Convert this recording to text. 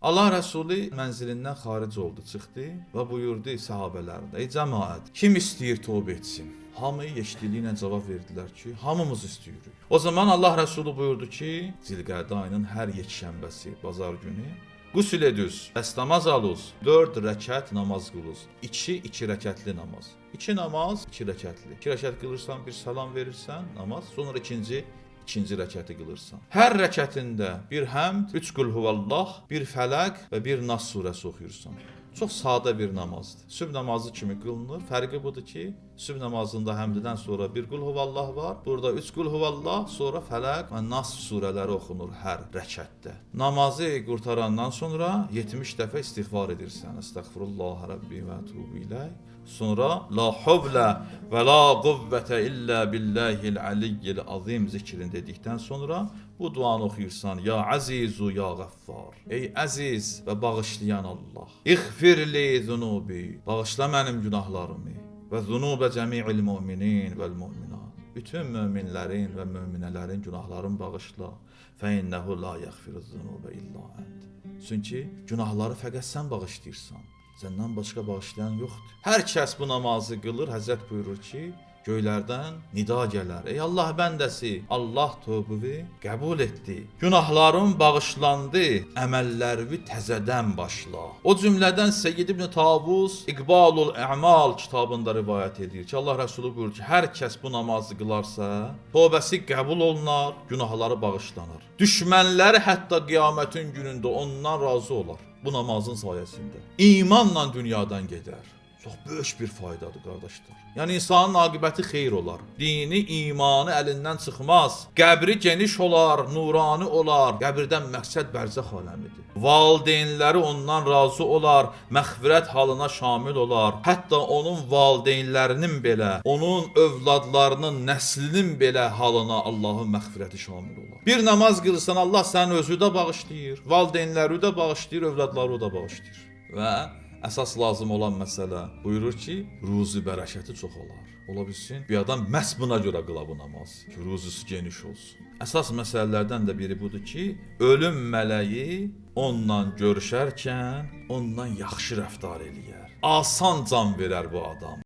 Allah Rəsulu mənzilindən xaric oldu, çıxdı və buyurdu sahabələrinə: "Ey cəmaət, kim istəyir tövbə etsin?" Hamı eşitdiyinə cavab verdilər ki, hamımız istəyirik. O zaman Allah Rəsulu buyurdu ki, Zilqədə ayının hər yekşənbəsi, bazar günü qüsl edüz, bəs namaz alız, 4 rəkət namaz qılız, 2 rəkətli namaz. 2 namaz, 2 rəkətli. 2 rəkət qılırsan, bir salam verirsən, namaz, sonra ikinci rəkəti qılırsan. Hər rəkətində bir həmd, 3 qul huvallah, bir fələq və bir nas surəsi oxuyursan. Çox sadə bir namazdır. Sübh namazı kimi qılınır. Fərqi budur ki, sübh namazında həmddən sonra bir qul huvallah var. Burada 3 qul huvallah, sonra fələq və nas surələri oxunur hər rəkətdə. Namazı qurtarandan sonra 70 dəfə istiğfar edirsən. Estəğfirullah Rabbi və etûbü ileyh. Sonra la havlə və la quvvətə illə billahil aliyyil azim zikrini dedikdən sonra bu duanı oxuyursan: Ya əzizu, ya qəffar. Ey əziz və bağışlayan Allah. İğfirli zunubi. Bağışla mənim günahlarımı. Və zunubə cəmi'il müminin vəl müminat. Bütün möminlərin və möminələrin günahlarını bağışla. Fə innəhu la yəğfiruz zunubə illa ənt. Çünki günahları fəqət sən bağışlayırsan. Səndən başqa bağışlayan yoxdur. Hər kəs bu namazı qılır, Həzrət buyurur ki, göylərdən nida gələr: Ey Allah bəndəsi, Allah tövbəvi qəbul etdi. Günahlarım bağışlandı, əməllərimi təzədən başla. O cümlədən Seyyid İbn Tavus İqbalul Ə'mal kitabında rivayət edir ki, Allah Rəsulu buyurur ki, hər kəs bu namazı qılarsa, tövbəsi qəbul olunar, günahları bağışlanır. Düşmənləri hətta qiyamətin günündə ondan razı olar bu namazın sayəsində. İmanla dünyadan gedər. Çox böyük bir faydadır, qardaşlar. Yəni insanın aqibəti xeyir olar. Dini, imanı əlindən çıxmaz. Qəbri geniş olar, nurani olar. Qəbirdən məqsəd bərzəx aləmidir. Valideynləri ondan razı olar, məğfirət halına şamil olar. Hətta onun valideynlərinin belə, onun övladlarının, nəslinin belə halına Allahın məğfirəti şamil olar. Bir namaz qılırsan, Allah sənin özü də bağışlayır, valideynləri də bağışlayır, övladları da bağışlayır. Və əsas lazım olan məsələ buyurur ki, ruzi bərəkəti çox olar. Ola bilsin, bir adam məhz buna görə qıla bu namaz ki, ruzisi geniş olsun. Əsas məsələlərdən də biri budur ki, ölüm mələyi onunla görüşərkən ondan yaxşı rəftar eləyər. Asan can verər bu adam.